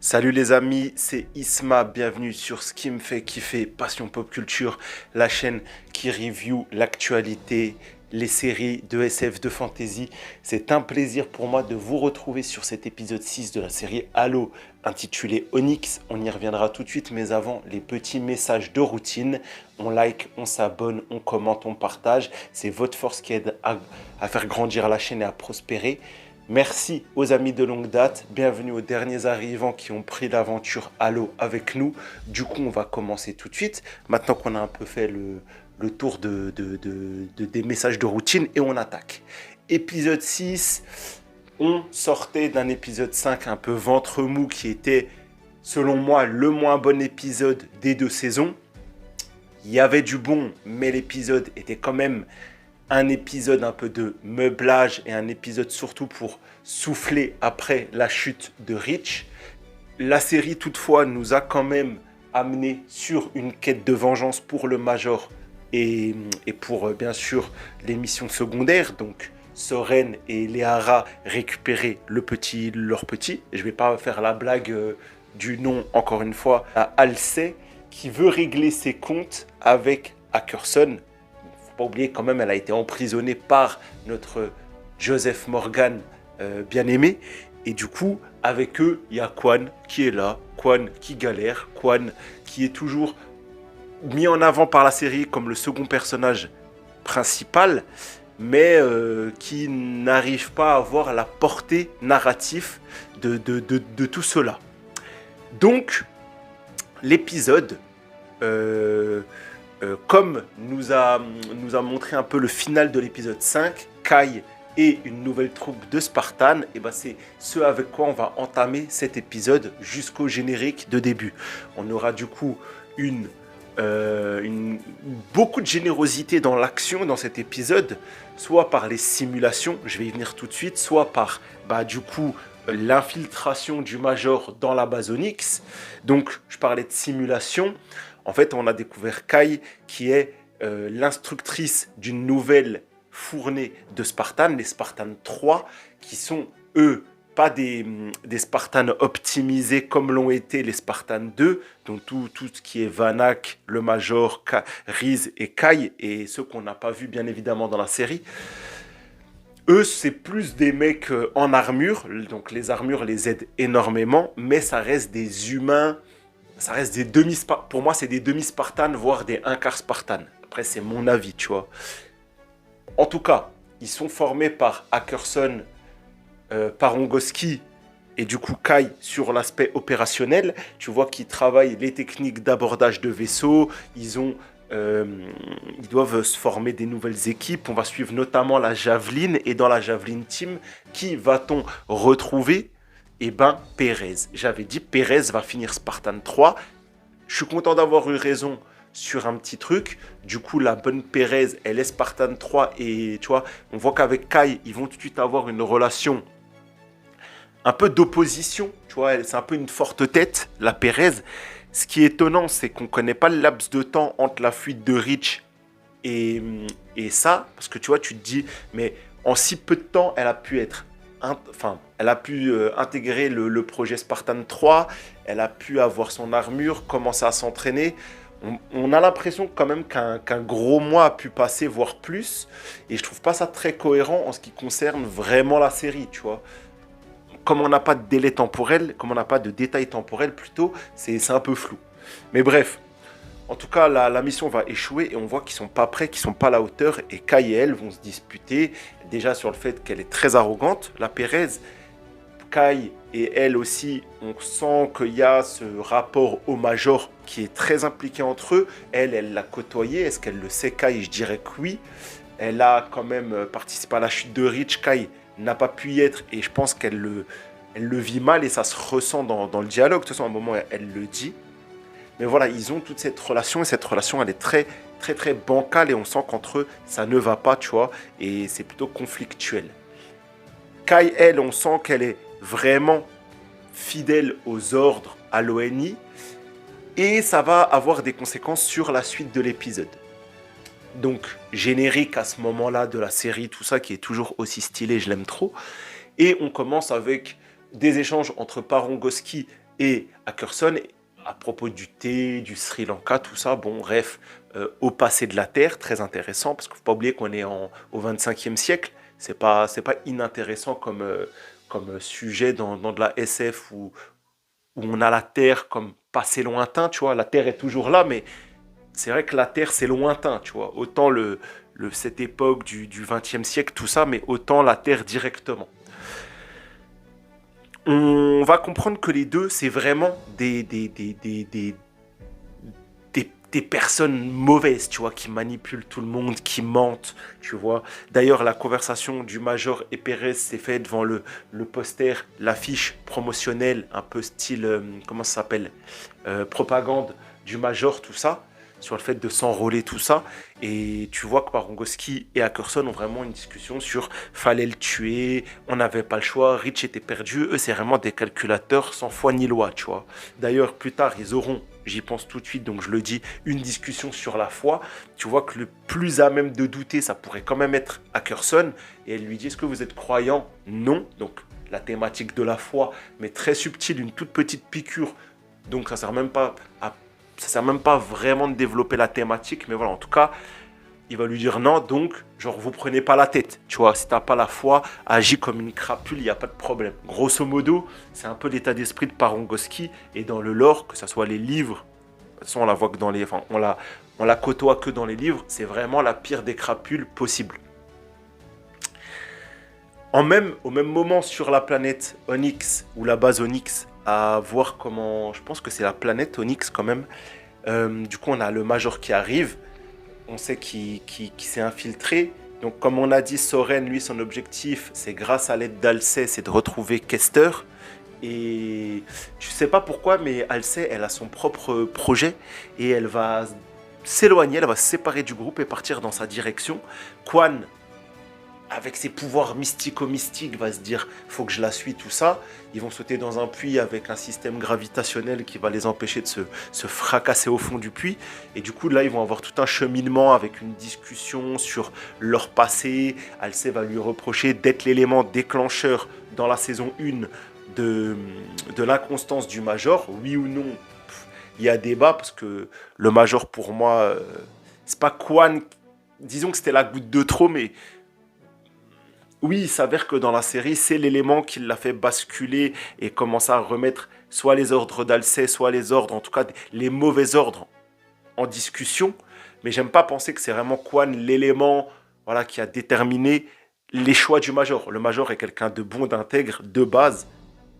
Salut les amis, c'est Isma, bienvenue sur ce qui me fait kiffer, Passion Pop Culture, la chaîne qui review l'actualité, les séries de SF, de fantasy. C'est un plaisir pour moi de vous retrouver sur cet épisode 6 de la série Halo, intitulé Onyx. On y reviendra tout de suite, mais avant, les petits messages de routine. On like, on s'abonne, on commente, on partage. C'est votre force qui aide à faire grandir la chaîne et à prospérer. Merci aux amis de longue date, bienvenue aux derniers arrivants qui ont pris l'aventure Halo avec nous. Du coup, on va commencer tout de suite, maintenant qu'on a un peu fait le tour des messages de routine, et on attaque. Épisode 6, on sortait d'un épisode 5 un peu ventre mou qui était, selon moi, le moins bon épisode des deux saisons. Il y avait du bon, mais l'épisode était quand même un épisode un peu de meublage et un épisode surtout pour souffler après la chute de Reach. La série toutefois nous a quand même amené sur une quête de vengeance pour le Major et pour bien sûr les missions secondaires, donc Soren et Liara récupérer leur petit. Je ne vais pas faire la blague du nom encore une fois, à Halsey qui veut régler ses comptes avec Ackerson. Pas oublier quand même, elle a été emprisonnée par notre Joseph Morgan bien-aimé. Et du coup, avec eux, il y a Kwan qui est là, Kwan qui galère, Kwan qui est toujours mis en avant par la série comme le second personnage principal, mais qui n'arrive pas à avoir la portée narrative de tout cela. Donc, l'épisode... comme nous a montré un peu le final de l'épisode 5, Kai et une nouvelle troupe de Spartans, et ben c'est ce avec quoi on va entamer cet épisode jusqu'au générique de début. On aura du coup beaucoup de générosité dans l'action dans cet épisode, soit par les simulations, je vais y venir tout de suite, soit par du coup l'infiltration du Major dans la base Onyx. Donc je parlais de simulation. En fait, on a découvert Kai, qui est l'instructrice d'une nouvelle fournée de Spartans, les Spartans 3, qui sont, eux, pas des Spartans optimisés comme l'ont été les Spartans 2, donc tout ce qui est Vanak, le Major, Riz et Kai, et ceux qu'on n'a pas vus bien évidemment dans la série. Eux, c'est plus des mecs en armure, donc les armures les aident énormément, mais ça reste des humains. Ça reste des demi-Spartans. Pour moi, c'est des demi-Spartans, voire des un quart Spartans. Après, c'est mon avis, tu vois. En tout cas, ils sont formés par Ackerson, Parongoski et du coup Kai sur l'aspect opérationnel. Tu vois qu'ils travaillent les techniques d'abordage de vaisseaux. Ils doivent se former des nouvelles équipes. On va suivre notamment la Javelin. Et dans la Javelin Team, qui va-t-on retrouver ? Eh ben, Perez. J'avais dit Perez va finir Spartan 3. Je suis content d'avoir eu raison sur un petit truc. Du coup, la bonne Perez, elle est Spartan 3. Et tu vois, on voit qu'avec Kai, ils vont tout de suite avoir une relation un peu d'opposition. Tu vois, c'est un peu une forte tête, la Perez. Ce qui est étonnant, c'est qu'on ne connaît pas le laps de temps entre la fuite de Reach et ça. Parce que tu vois, tu te dis, mais en si peu de temps, elle a pu être... elle a pu intégrer le projet Spartan 3, elle a pu avoir son armure, commencer à s'entraîner. On a l'impression quand même qu'un gros mois a pu passer, voire plus. Et je trouve pas ça très cohérent en ce qui concerne vraiment la série, tu vois. Comme on n'a pas de délai temporel, comme on n'a pas de détails temporels plutôt, c'est un peu flou. Mais bref, en tout cas, la mission va échouer et on voit qu'ils sont pas prêts, qu'ils sont pas à la hauteur. Et Kai et elle vont se disputer déjà sur le fait qu'elle est très arrogante, la Perez. Kai et elle aussi, on sent qu'il y a ce rapport au Major qui est très impliqué entre eux. Elle l'a côtoyé. Est-ce qu'elle le sait, Kai? Je dirais que oui. Elle a quand même participé à la chute de Reach. Kai n'a pas pu y être et je pense qu'elle le vit mal et ça se ressent dans le dialogue. De toute façon, à un moment, elle le dit. Mais voilà, ils ont toute cette relation et cette relation, elle est très, très, très bancale et on sent qu'entre eux, ça ne va pas, tu vois, et c'est plutôt conflictuel. Kai, elle, on sent qu'elle est vraiment fidèle aux ordres à l'ONI et ça va avoir des conséquences sur la suite de l'épisode. Donc, générique à ce moment-là de la série, tout ça qui est toujours aussi stylé, je l'aime trop. Et on commence avec des échanges entre Parongoski Et Ackerson, à propos du thé, du Sri Lanka, tout ça, bon, bref, au passé de la Terre, très intéressant, parce qu'il ne faut pas oublier qu'on est au 25e siècle. C'est pas inintéressant comme sujet dans de la SF où on a la Terre comme passé lointain, tu vois. La Terre est toujours là, mais c'est vrai que la Terre, c'est lointain, tu vois. Autant cette époque du 20e siècle, tout ça, mais autant la Terre directement. On va comprendre que les deux, c'est vraiment des personnes mauvaises, tu vois, qui manipulent tout le monde, qui mentent, tu vois. D'ailleurs, la conversation du Major et Pérez s'est faite devant le poster, l'affiche promotionnelle, un peu style, comment ça s'appelle, propagande du Major, tout ça, sur le fait de s'enrôler, tout ça. Et tu vois que Parongowski et Ackerson ont vraiment une discussion sur fallait le tuer, on n'avait pas le choix, Rich était perdu. Eux, c'est vraiment des calculateurs sans foi ni loi, tu vois. D'ailleurs, plus tard, ils auront, j'y pense tout de suite, donc je le dis, une discussion sur la foi. Tu vois que le plus à même de douter, ça pourrait quand même être Ackerson. Et elle lui dit, est-ce que vous êtes croyant? Non. Donc, la thématique de la foi, mais très subtile, une toute petite piqûre. Donc, ça ne sert même pas vraiment de développer la thématique, mais voilà, en tout cas, il va lui dire non, donc, genre, vous prenez pas la tête, tu vois, si t'as pas la foi, agis comme une crapule, il n'y a pas de problème. Grosso modo, c'est un peu l'état d'esprit de Parongowski, et dans le lore, que ce soit les livres, de toute façon, on la voit que on la côtoie que dans les livres, c'est vraiment la pire des crapules possible. Au même moment, sur la planète Onyx, ou la base Onyx, à voir comment, je pense que c'est la planète Onyx quand même. Du coup, on a le Major qui arrive. On sait qu'il s'est infiltré. Donc, comme on a dit, Soren, lui, son objectif, c'est grâce à l'aide d'Halsey, c'est de retrouver Kester. Et je sais pas pourquoi, mais Halsey, elle a son propre projet et elle va s'éloigner, elle va se séparer du groupe et partir dans sa direction. Quan, avec ses pouvoirs mystico-mystiques, va se dire faut que je la suis, tout ça. Ils vont sauter dans un puits avec un système gravitationnel qui va les empêcher de se fracasser au fond du puits. Et du coup, là, ils vont avoir tout un cheminement avec une discussion sur leur passé. Halsey va lui reprocher d'être l'élément déclencheur dans la saison 1 de l'inconstance du Major. Oui ou non, il y a débat parce que le Major, pour moi, c'est pas Quan. Disons que c'était la goutte de trop, mais oui, il s'avère que dans la série, c'est l'élément qui l'a fait basculer et commencer à remettre soit les ordres d'Halsey, soit les ordres, en tout cas les mauvais ordres en discussion. Mais j'aime pas penser que c'est vraiment Quan l'élément, voilà, qui a déterminé les choix du Major. Le Major est quelqu'un de bon, d'intègre, de base.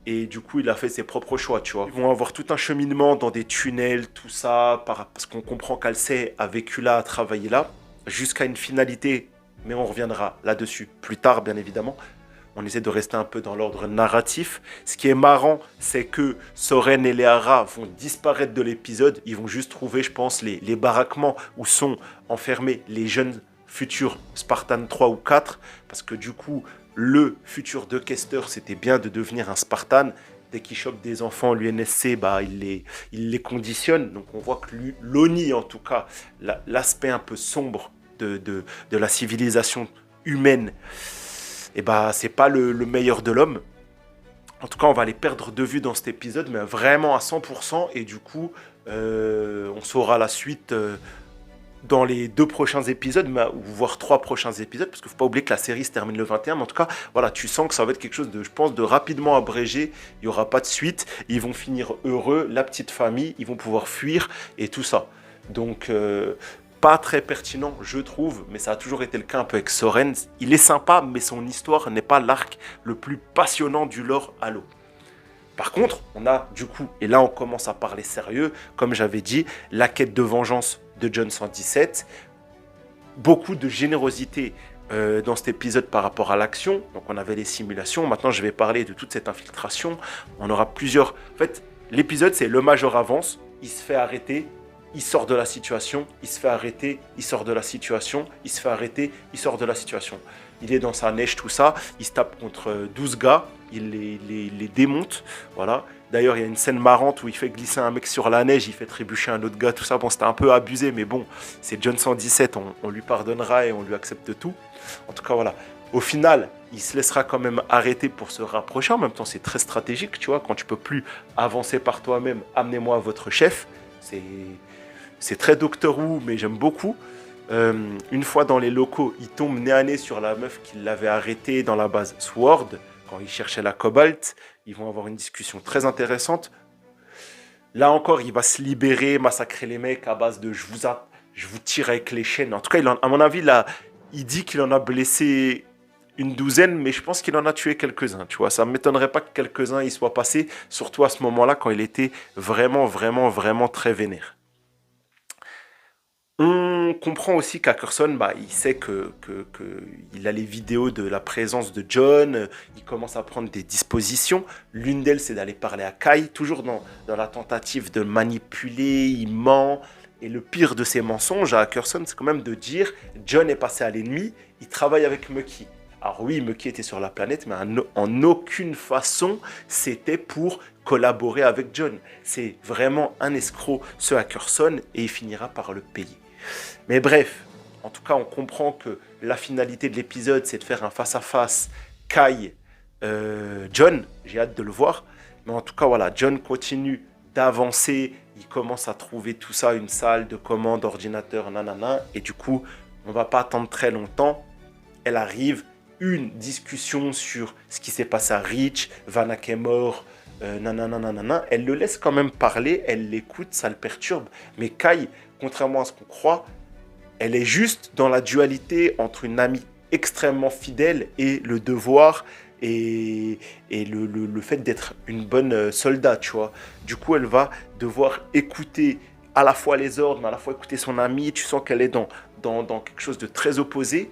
Et du coup, il a fait ses propres choix, tu vois. Ils vont avoir tout un cheminement dans des tunnels, tout ça, parce qu'on comprend qu'Halsey a vécu là, a travaillé là, jusqu'à une finalité. Mais on reviendra là-dessus plus tard, bien évidemment. On essaie de rester un peu dans l'ordre narratif. Ce qui est marrant, c'est que Soren et Liara vont disparaître de l'épisode. Ils vont juste trouver, je pense, les baraquements où sont enfermés les jeunes futurs Spartan 3 ou 4. Parce que du coup, le futur de Kester, c'était bien de devenir un Spartan. Dès qu'il chope des enfants, l'UNSC, bah, il les conditionne. Donc on voit que l'ONI, en tout cas, l'aspect un peu sombre de la civilisation humaine, et bah, c'est pas le meilleur de l'homme. En tout cas, on va les perdre de vue dans cet épisode, mais vraiment à 100%. Et du coup, on saura la suite dans les 2 prochains épisodes, ou voire 3 prochains épisodes, parce qu'il ne faut pas oublier que la série se termine le 21. Mais en tout cas, voilà, tu sens que ça va être quelque chose de, je pense, de rapidement abrégé. Il n'y aura pas de suite. Ils vont finir heureux, la petite famille, ils vont pouvoir fuir et tout ça. Donc, pas très pertinent, je trouve, mais ça a toujours été le cas un peu avec Soren. Il est sympa, mais son histoire n'est pas l'arc le plus passionnant du lore Halo. Par contre, on a du coup, et là on commence à parler sérieux, comme j'avais dit, la quête de vengeance de John 117. Beaucoup de générosité dans cet épisode par rapport à l'action. Donc on avait les simulations, maintenant je vais parler de toute cette infiltration. On aura plusieurs... En fait, l'épisode c'est le Major avance, il se fait arrêter, il sort de la situation, il se fait arrêter, il sort de la situation, il se fait arrêter, il sort de la situation. Il est dans sa neige, tout ça, il se tape contre 12 gars, il les démonte, voilà. D'ailleurs, il y a une scène marrante où il fait glisser un mec sur la neige, il fait trébucher un autre gars, tout ça. Bon, c'était un peu abusé, mais bon, c'est John 117, on lui pardonnera et on lui accepte tout. En tout cas, voilà. Au final, il se laissera quand même arrêter pour se rapprocher. En même temps, c'est très stratégique, tu vois. Quand tu peux plus avancer par toi-même, amenez-moi votre chef. C'est très Doctor Who, mais j'aime beaucoup. Une fois dans les locaux, il tombe nez à nez sur la meuf qui l'avait arrêté dans la base Sword, quand il cherchait la Cobalt. Ils vont avoir une discussion très intéressante. Là encore, il va se libérer, massacrer les mecs à base de je vous tire avec les chaînes. En tout cas, à mon avis, là, il dit qu'il en a blessé une douzaine, mais je pense qu'il en a tué quelques-uns. Tu vois, ça ne m'étonnerait pas que quelques-uns y soient passés, surtout à ce moment-là, quand il était vraiment, vraiment, vraiment très vénère. On comprend aussi qu'Ackerson, il sait il a les vidéos de la présence de John, il commence à prendre des dispositions. L'une d'elles, c'est d'aller parler à Kai, toujours dans la tentative de manipuler, il ment. Et le pire de ses mensonges à Ackerson, c'est quand même de dire John est passé à l'ennemi, il travaille avec Mucky. Alors oui, Mucky était sur la planète, mais en aucune façon, c'était pour collaborer avec John. C'est vraiment un escroc, ce Ackerson, et il finira par le payer. Mais bref, en tout cas, on comprend que la finalité de l'épisode, c'est de faire un face-à-face Kai-John. J'ai hâte de le voir. Mais en tout cas, voilà, John continue d'avancer. Il commence à trouver tout ça, une salle de commande, ordinateur, nanana. Et du coup, on ne va pas attendre très longtemps. Elle arrive, une discussion sur ce qui s'est passé à Reach, Vanak est mort, nanana. Elle le laisse quand même parler, elle l'écoute, ça le perturbe. Mais Kai, contrairement à ce qu'on croit, elle est juste dans la dualité entre une amie extrêmement fidèle et le devoir et le fait d'être une bonne soldat, tu vois. Du coup, elle va devoir écouter à la fois les ordres, mais à la fois écouter son amie. Tu sens qu'elle est dans quelque chose de très opposé.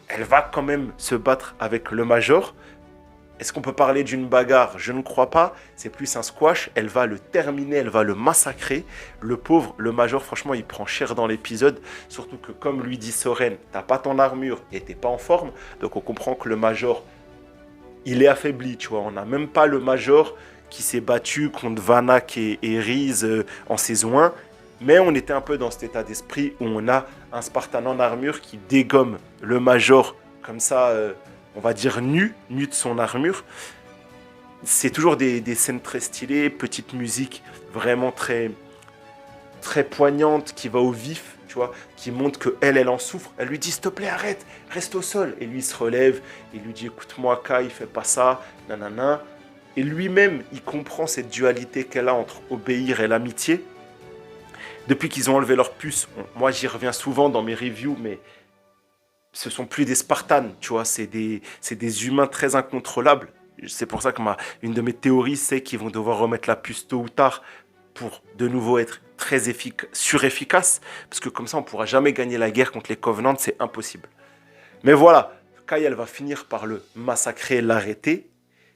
Elle va quand même se battre avec le Major. Est-ce qu'on peut parler d'une bagarre? Je ne crois pas. C'est plus un squash. Elle va le terminer, elle va le massacrer. Le pauvre, le Major, franchement, il prend cher dans l'épisode. Surtout que, comme lui dit Soren, t'as pas ton armure et t'es pas en forme. Donc on comprend que le Major, il est affaibli, tu vois. On n'a même pas le Major qui s'est battu contre Vanak et Riz en saison 1. Mais on était un peu dans cet état d'esprit où on a un Spartan en armure qui dégomme le Major comme ça, on va dire nu de son armure. C'est toujours des scènes très stylées, petite musique vraiment très, très poignante qui va au vif, tu vois, qui montre qu'elle en souffre. Elle lui dit s'il te plaît arrête, reste au sol. Et lui il se relève, il lui dit écoute-moi Kai, fais pas ça, nanana. Et lui-même il comprend cette dualité qu'elle a entre obéir et l'amitié. Depuis qu'ils ont enlevé leur puce, moi j'y reviens souvent dans mes reviews, mais ce sont plus des Spartans, tu vois, c'est des humains très incontrôlables. C'est pour ça que une de mes théories, c'est qu'ils vont devoir remettre la puce tôt ou tard pour de nouveau être très surefficaces, parce que comme ça on ne pourra jamais gagner la guerre contre les Covenants, c'est impossible. Mais voilà, Kai, elle va finir par le massacrer, l'arrêter.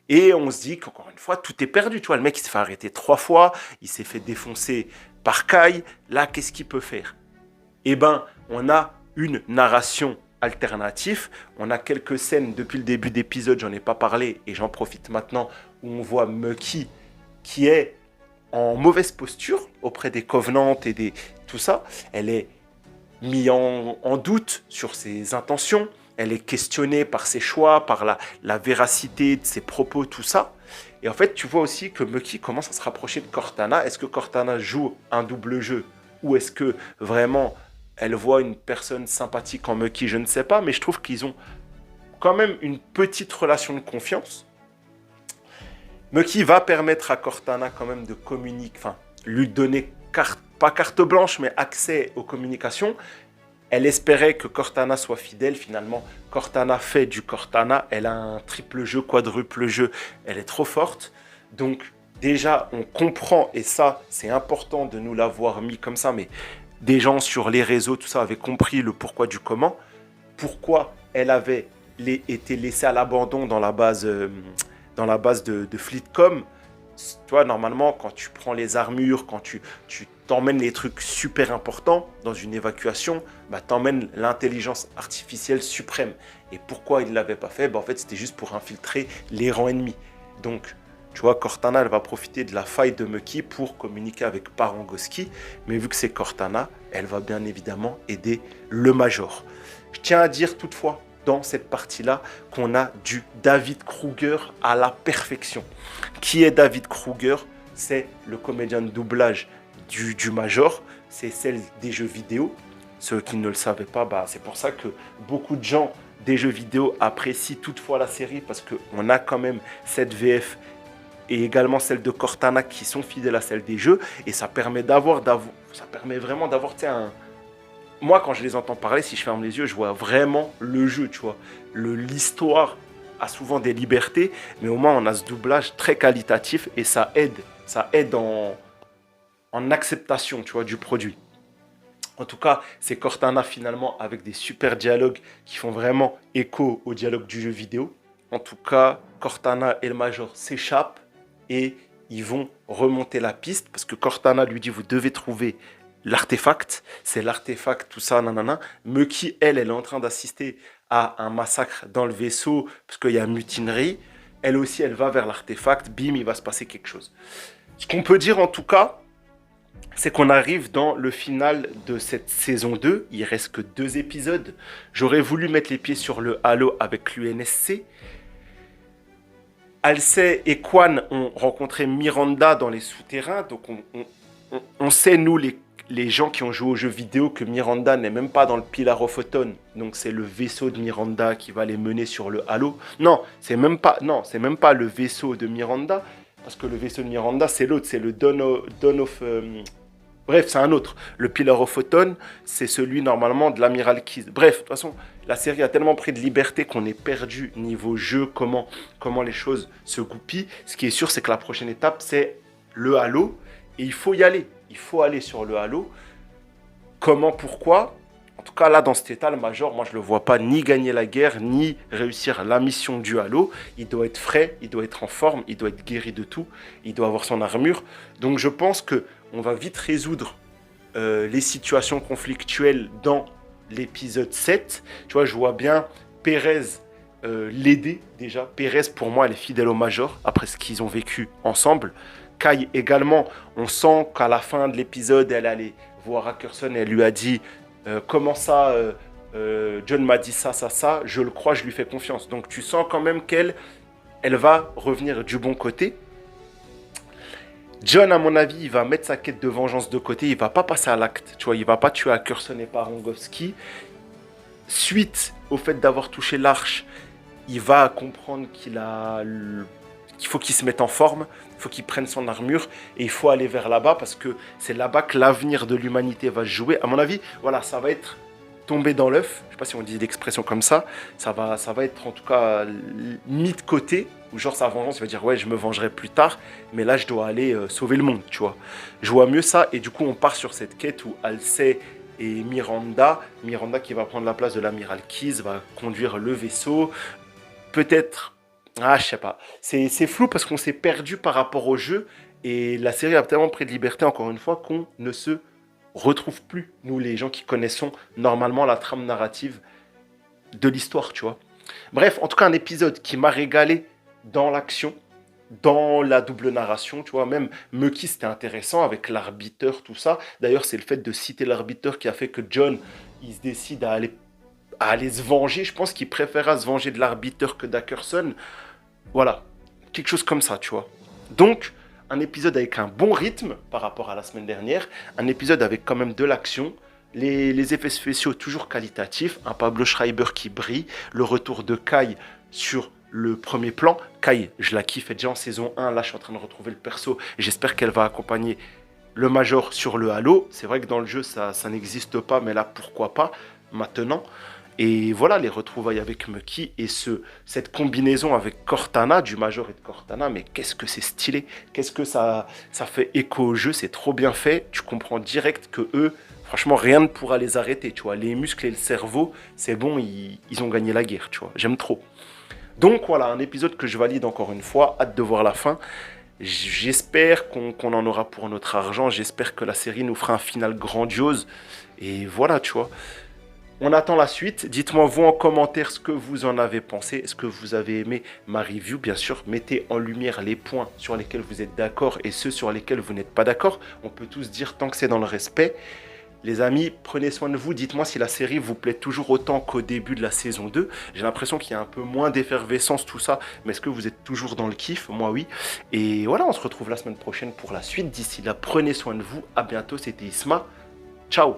Et on se dit qu'encore une fois, tout est perdu. Tu vois, le mec, il s'est fait arrêter 3 fois. Il s'est fait défoncer par Kai. Là, qu'est-ce qu'il peut faire? Eh bien, on a une narration alternative. On a quelques scènes depuis le début d'épisode, j'en ai pas parlé. Et j'en profite maintenant, où on voit Mucky qui est en mauvaise posture auprès des Covenants et tout ça. Elle est mise en doute sur ses intentions. Elle est questionnée par ses choix, par la véracité de ses propos, tout ça. Et en fait, tu vois aussi que Mucky commence à se rapprocher de Cortana. Est-ce que Cortana joue un double jeu? Ou est-ce que vraiment elle voit une personne sympathique en Mucky? Je ne sais pas, mais je trouve qu'ils ont quand même une petite relation de confiance. Mucky va permettre à Cortana quand même de communiquer, enfin, lui donner pas carte blanche, mais accès aux communications. Elle espérait que Cortana soit fidèle. Finalement, Cortana fait du Cortana. Elle a un triple jeu, quadruple jeu. Elle est trop forte. Donc, déjà, on comprend, et ça, c'est important de nous l'avoir mis comme ça, mais des gens sur les réseaux, tout ça, avaient compris le pourquoi du comment. Pourquoi elle avait été laissée à l'abandon dans la base de Fleetcom. Tu vois, normalement, quand tu prends les armures, quand tu t'emmènes les trucs super importants dans une évacuation, t'emmènes l'intelligence artificielle suprême. Et pourquoi il ne l'avait pas fait? En fait, c'était juste pour infiltrer les rangs ennemis. Donc, tu vois, Cortana, elle va profiter de la faille de Mucky pour communiquer avec Parangoski. Mais vu que c'est Cortana, elle va bien évidemment aider le Major. Je tiens à dire toutefois dans cette partie-là qu'on a du David Kruger à la perfection. Qui est David Kruger? C'est le comédien de doublage du Major, c'est celle des jeux vidéo. Ceux qui ne le savaient pas, c'est pour ça que beaucoup de gens des jeux vidéo apprécient toutefois la série, parce qu'on a quand même cette VF et également celle de Cortana qui sont fidèles à celle des jeux, et ça permet vraiment d'avoir un... Moi, quand je les entends parler, si je ferme les yeux, je vois vraiment le jeu, tu vois. L'histoire a souvent des libertés, mais au moins on a ce doublage très qualitatif et ça aide en acceptation, tu vois, du produit. En tout cas, c'est Cortana finalement avec des super dialogues qui font vraiment écho au dialogue du jeu vidéo. En tout cas, Cortana et le Major s'échappent et ils vont remonter la piste parce que Cortana lui dit vous devez trouver l'artefact. C'est l'artefact, tout ça, nanana. Meki, elle est en train d'assister à un massacre dans le vaisseau parce qu'il y a mutinerie. Elle aussi, elle va vers l'artefact. Bim, il va se passer quelque chose. Ce qu'on peut dire en tout cas, c'est qu'on arrive dans le final de cette saison 2. Il reste que 2 épisodes. J'aurais voulu mettre les pieds sur le Halo avec l'UNSC. Halsey et Quan ont rencontré Miranda dans les souterrains. Donc on sait, nous, les gens qui ont joué aux jeux vidéo, que Miranda n'est même pas dans le Pillar of Autumn. Donc c'est le vaisseau de Miranda qui va les mener sur le Halo. Non, c'est même pas le vaisseau de Miranda. Parce que le vaisseau de Miranda, c'est l'autre. C'est le Dawn of... Bref, c'est un autre. Le Pillar of Autumn, c'est celui normalement de l'Amiral Keyes. Bref, de toute façon, la série a tellement pris de liberté qu'on est perdu niveau jeu, comment les choses se goupillent. Ce qui est sûr, c'est que la prochaine étape, c'est le Halo. Et il faut y aller. Il faut aller sur le Halo. Comment, pourquoi? En tout cas, là, dans cet état, le Major, moi, je ne le vois pas ni gagner la guerre, ni réussir la mission du Halo. Il doit être frais, il doit être en forme, il doit être guéri de tout, il doit avoir son armure. Donc, je pense qu'on va vite résoudre les situations conflictuelles dans l'épisode 7. Tu vois, je vois bien Perez l'aider, déjà. Perez, pour moi, elle est fidèle au Major, après ce qu'ils ont vécu ensemble. Kai également, on sent qu'à la fin de l'épisode, elle allait voir Ackerson et elle lui a dit comment ça, John m'a dit ça, je le crois, je lui fais confiance. Donc tu sens quand même qu'elle va revenir du bon côté. John, à mon avis, il va mettre sa quête de vengeance de côté, il va pas passer à l'acte, tu vois, il va pas tuer Ackerson et Parangowski. Suite au fait d'avoir touché l'arche, il va comprendre qu'il faut qu'il se mette en forme, il faut qu'il prenne son armure et il faut aller vers là-bas parce que c'est là-bas que l'avenir de l'humanité va se jouer. À mon avis, voilà, ça va être tombé dans l'œuf, je ne sais pas si on dit l'expression comme ça, ça va être en tout cas mis de côté, ou genre sa vengeance, il va dire ouais, je me vengerai plus tard, mais là je dois aller sauver le monde, tu vois. Je vois mieux ça et du coup on part sur cette quête où Halsey et Miranda qui va prendre la place de l'amiral Keyes, va conduire le vaisseau, peut-être... je sais pas. C'est flou parce qu'on s'est perdu par rapport au jeu et la série a tellement pris de liberté, encore une fois, qu'on ne se retrouve plus, nous, les gens qui connaissons normalement la trame narrative de l'histoire, tu vois. Bref, en tout cas, un épisode qui m'a régalé dans l'action, dans la double narration, tu vois. Même Meki, c'était intéressant avec l'arbiteur, tout ça. D'ailleurs, c'est le fait de citer l'arbiteur qui a fait que John, il se décide à aller se venger. Je pense qu'il préférera se venger de l'arbiteur que d'Ackerson. Voilà, quelque chose comme ça, tu vois. Donc, un épisode avec un bon rythme par rapport à la semaine dernière. Un épisode avec quand même de l'action. Les effets spéciaux toujours qualitatifs. Un Pablo Schreiber qui brille. Le retour de Kai sur le premier plan. Kai, je la kiffe déjà en saison 1. Là, je suis en train de retrouver le perso. Et j'espère qu'elle va accompagner le Major sur le Halo. C'est vrai que dans le jeu, ça n'existe pas. Mais là, pourquoi pas maintenant. Et voilà, les retrouvailles avec Meki et cette combinaison avec Cortana, du Major et de Cortana, mais qu'est-ce que c'est stylé, qu'est-ce que ça fait écho au jeu, c'est trop bien fait, tu comprends direct que eux, franchement, rien ne pourra les arrêter, tu vois, les muscles et le cerveau, c'est bon, ils ont gagné la guerre, tu vois, j'aime trop. Donc voilà, un épisode que je valide encore une fois, hâte de voir la fin. J'espère qu'on en aura pour notre argent, j'espère que la série nous fera un final grandiose, et voilà, tu vois. On attend la suite. Dites-moi vous en commentaire ce que vous en avez pensé. Est-ce que vous avez aimé ma review? Bien sûr, mettez en lumière les points sur lesquels vous êtes d'accord et ceux sur lesquels vous n'êtes pas d'accord. On peut tous dire tant que c'est dans le respect. Les amis, prenez soin de vous. Dites-moi si la série vous plaît toujours autant qu'au début de la saison 2. J'ai l'impression qu'il y a un peu moins d'effervescence, tout ça. Mais est-ce que vous êtes toujours dans le kiff? Moi, oui. Et voilà, on se retrouve la semaine prochaine pour la suite. D'ici là, prenez soin de vous. À bientôt. C'était Isma. Ciao.